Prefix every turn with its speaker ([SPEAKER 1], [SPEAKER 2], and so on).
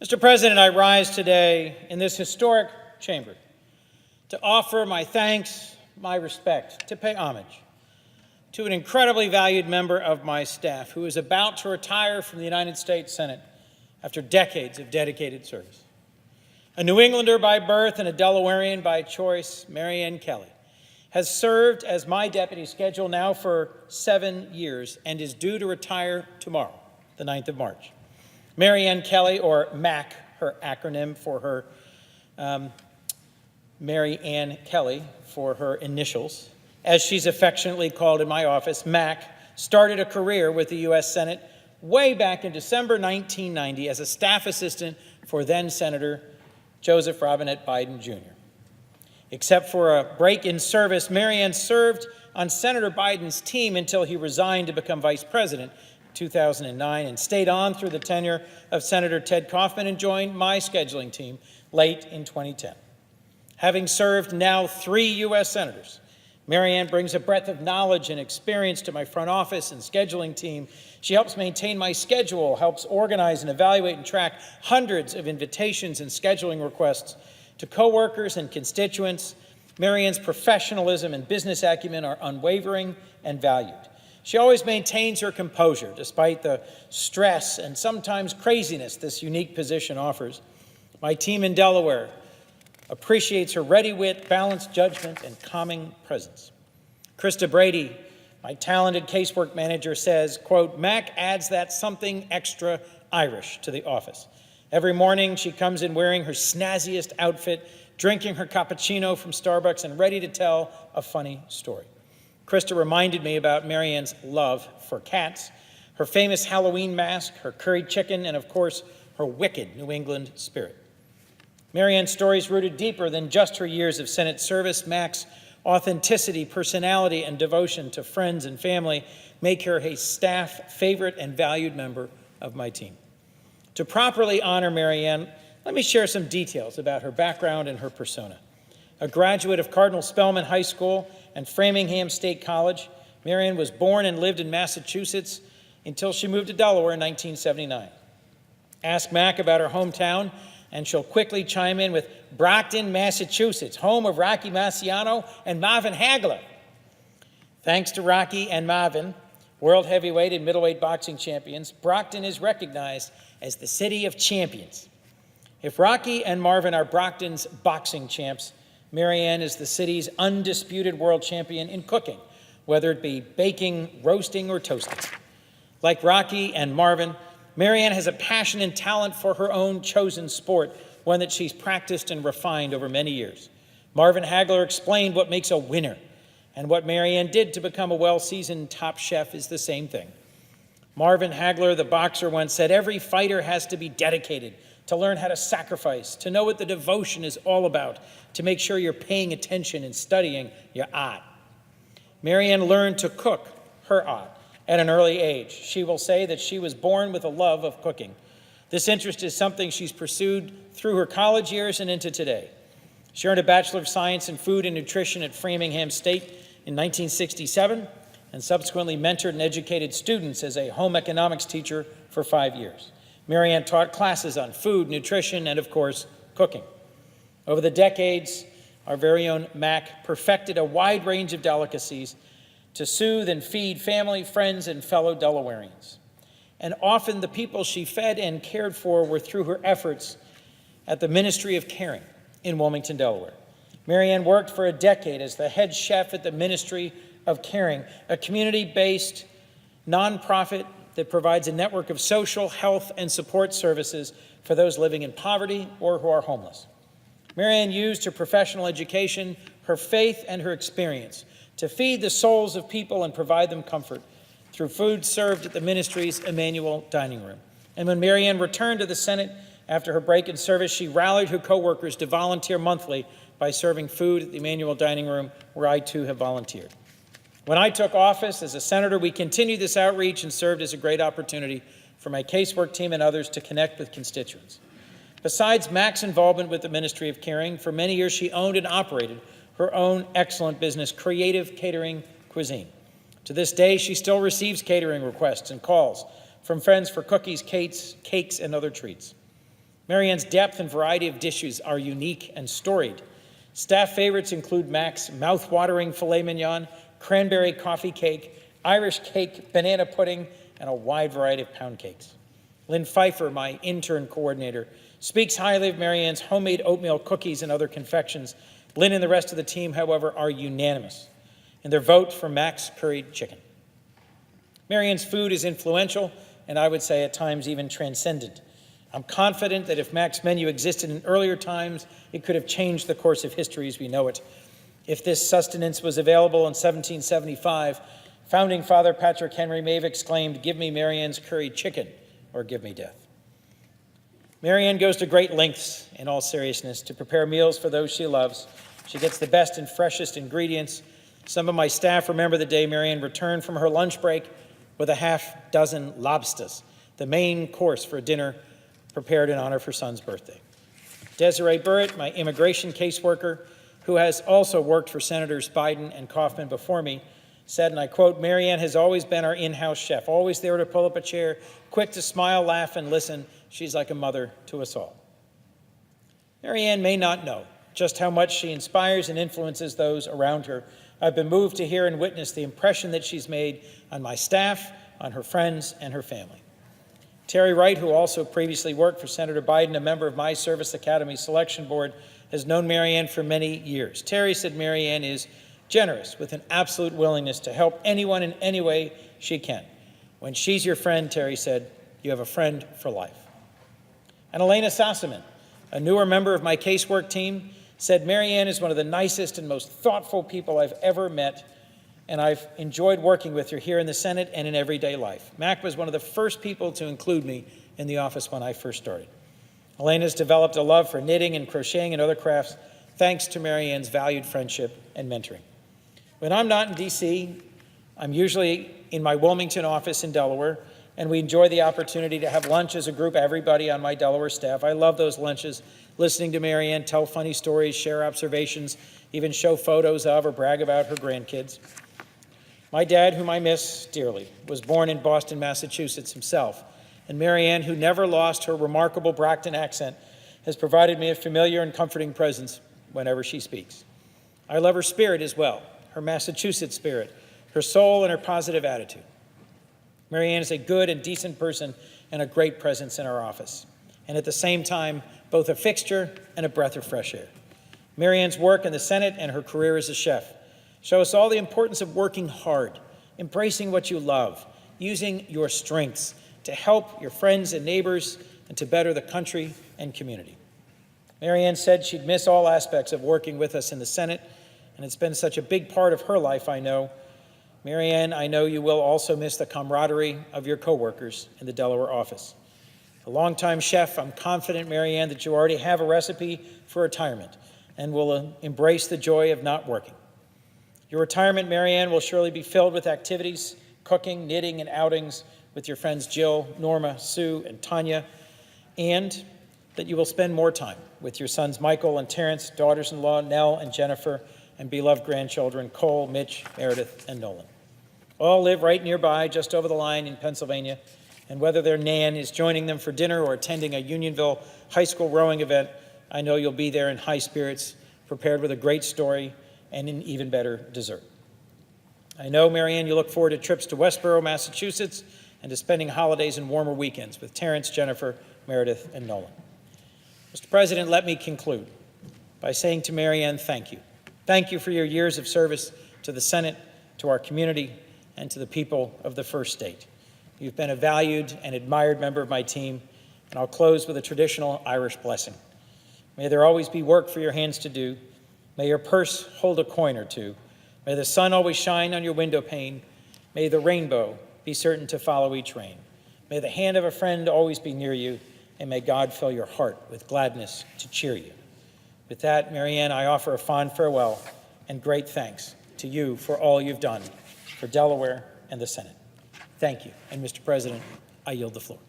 [SPEAKER 1] Mr. President, I rise today in this historic chamber to offer my thanks, my respect, to pay homage to an incredibly valued member of my staff who is about to retire from the United States Senate after decades of dedicated service. A New Englander by birth and a Delawarean by choice, Kelley has served as my deputy scheduled now for 7 years and is due to retire tomorrow, the 9th of March. Kelley, or MAC, her acronym for her, Mary Ann Kelley for her initials, as she's affectionately called in my office. MAC started a career with the U.S. Senate way back in December 1990 as a staff assistant for then-Senator Joseph Robinette Biden, Jr. Except for a break in service, Mary Ann served on Senator Biden's team until he resigned to become vice president in 2009 and stayed on through the tenure of Senator Ted Kaufman and joined my scheduling team late in 2010. Having served now 3 U.S. senators, Mary Ann brings a breadth of knowledge and experience to my front office and scheduling team. She helps maintain my schedule, helps organize and evaluate and track hundreds of invitations and scheduling requests to coworkers and constituents. Mary Ann's professionalism and business acumen are unwavering and valued. She always maintains her composure despite the stress and sometimes craziness this unique position offers. My team in Delaware appreciates her ready wit, balanced judgment, and calming presence. Krista Brady, my talented casework manager, says, quote, "Mac adds that something extra Irish to the office. Every morning she comes in wearing her snazziest outfit, drinking her cappuccino from Starbucks, and ready to tell a funny story." Krista reminded me about Mary Ann's love for cats, her famous Halloween mask, her curried chicken, and of course, her wicked New England spirit. Mary Ann's story is rooted deeper than just her years of Senate service. Mac's authenticity, personality, and devotion to friends and family make her a staff favorite and valued member of my team. To properly honor Mary Ann, let me share some details about her background and her persona. A graduate of Cardinal Spellman High School and Framingham State College, Mary Ann was born and lived in Massachusetts until she moved to Delaware in 1979. Ask Mac about her hometown, and she'll quickly chime in with Brockton, Massachusetts, home of Rocky Marciano and Marvin Hagler. Thanks to Rocky and Marvin, world heavyweight and middleweight boxing champions, Brockton is recognized as the city of champions. If Rocky and Marvin are Brockton's boxing champs, Mary Ann is the city's undisputed world champion in cooking, whether it be baking, roasting, or toasting. Like Rocky and Marvin, Mary Ann has a passion and talent for her own chosen sport, one that she's practiced and refined over many years. Marvin Hagler explained what makes a winner, and what Mary Ann did to become a well-seasoned top chef is the same thing. Marvin Hagler, the boxer, once said, "Every fighter has to be dedicated, to learn how to sacrifice, to know what the devotion is all about, to make sure you're paying attention and studying your art." Mary Ann learned to cook her art at an early age. She will say that she was born with a love of cooking. This interest is something she's pursued through her college years and into today. She earned a Bachelor of Science in Food and Nutrition at Framingham State in 1967 and subsequently mentored and educated students as a home economics teacher for 5 years. Mary Ann taught classes on food, nutrition, and of course, cooking. Over the decades, our very own Mac perfected a wide range of delicacies to soothe and feed family, friends, and fellow Delawareans. And often the people she fed and cared for were through her efforts at the Ministry of Caring in Wilmington, Delaware. Mary Ann worked for a decade as the head chef at the Ministry of Caring, a community-based nonprofit that provides a network of social, health, and support services for those living in poverty or who are homeless. Mary Ann used her professional education, her faith, and her experience to feed the souls of people and provide them comfort through food served at the ministry's Emmanuel Dining Room. And when Mary Ann returned to the Senate after her break in service, she rallied her coworkers to volunteer monthly by serving food at the Emmanuel Dining Room, where I too have volunteered. When I took office as a senator, we continued this outreach and served as a great opportunity for my casework team and others to connect with constituents. Besides Mac's involvement with the Ministry of Caring, for many years she owned and operated her own excellent business, Creative Catering Cuisine. To this day, she still receives catering requests and calls from friends for cookies, cakes, and other treats. Mary Ann's depth and variety of dishes are unique and storied. Staff favorites include Mac's mouth-watering filet mignon, cranberry coffee cake, Irish cake, banana pudding, and a wide variety of pound cakes. Lynn Pfeiffer, my intern coordinator, speaks highly of Mary Ann's homemade oatmeal cookies and other confections. Lynn and the rest of the team, however, are unanimous in their vote for Mac's curried chicken. Mary Ann's food is influential, and I would say at times even transcendent. I'm confident that if Mac's menu existed in earlier times, it could have changed the course of history as we know it. If this sustenance was available in 1775, founding father Patrick Henry may have exclaimed, "Give me Mary Ann's curried chicken, or give me death." Mary Ann goes to great lengths, in all seriousness, to prepare meals for those she loves. She gets the best and freshest ingredients. Some of my staff remember the day Mary Ann returned from her lunch break with a half dozen lobsters, the main course for a dinner prepared in honor of her son's birthday. Desiree Burritt, my immigration caseworker, who has also worked for Senators Biden and Kaufman before me, said, and I quote, "Mary Ann has always been our in-house chef, always there to pull up a chair, quick to smile, laugh, and listen. She's like a mother to us all." Mary Ann may not know just how much she inspires and influences those around her. I've been moved to hear and witness the impression that she's made on my staff, on her friends, and her family. Terry Wright, who also previously worked for Senator Biden, a member of my Service Academy Selection Board, has known Mary Ann for many years. Terry said Mary Ann is generous with an absolute willingness to help anyone in any way she can. When she's your friend, Terry said, you have a friend for life. And Elena Sassaman, a newer member of my casework team, said Mary Ann is one of the nicest and most thoughtful people I've ever met, and I've enjoyed working with her here in the Senate and in everyday life. Mac was one of the first people to include me in the office when I first started. Elena's developed a love for knitting and crocheting and other crafts thanks to Mary Ann's valued friendship and mentoring. When I'm not in D.C., I'm usually in my Wilmington office in Delaware, and we enjoy the opportunity to have lunch as a group, everybody on my Delaware staff. I love those lunches, listening to Mary Ann tell funny stories, share observations, even show photos of or brag about her grandkids. My dad, whom I miss dearly, was born in Boston, Massachusetts himself, and Mary Ann, who never lost her remarkable Brockton accent, has provided me a familiar and comforting presence whenever she speaks. I love her spirit as well, her Massachusetts spirit, her soul, and her positive attitude. Mary Ann is a good and decent person and a great presence in our office, and at the same time, both a fixture and a breath of fresh air. Mary Ann's work in the Senate and her career as a chef show us all the importance of working hard, embracing what you love, using your strengths to help your friends and neighbors and to better the country and community. Mary Ann said she'd miss all aspects of working with us in the Senate, and it's been such a big part of her life, I know. Mary Ann, I know you will also miss the camaraderie of your coworkers in the Delaware office. A longtime chef, I'm confident, Mary Ann, that you already have a recipe for retirement and will embrace the joy of not working. Your retirement, Mary Ann, will surely be filled with activities, cooking, knitting, and outings with your friends Jill, Norma, Sue, and Tanya, and that you will spend more time with your sons Michael and Terrence, daughters-in-law Nell and Jennifer, and beloved grandchildren Cole, Mitch, Meredith, and Nolan. All live right nearby, just over the line in Pennsylvania, and whether their Nan is joining them for dinner or attending a Unionville High School rowing event, I know you'll be there in high spirits, prepared with a great story and an even better dessert. I know, Mary Ann, you look forward to trips to Westboro, Massachusetts, and to spending holidays and warmer weekends with Terrence, Jennifer, Meredith, and Nolan. Mr. President, let me conclude by saying to Mary Ann, thank you. Thank you for your years of service to the Senate, to our community, and to the people of the First State. You've been a valued and admired member of my team, and I'll close with a traditional Irish blessing. May there always be work for your hands to do. May your purse hold a coin or two. May the sun always shine on your window pane. May the rainbow be certain to follow each rain. May the hand of a friend always be near you, and may God fill your heart with gladness to cheer you. With that, Mary Ann, I offer a fond farewell and great thanks to you for all you've done for Delaware and the Senate. Thank you. And Mr. President, I yield the floor.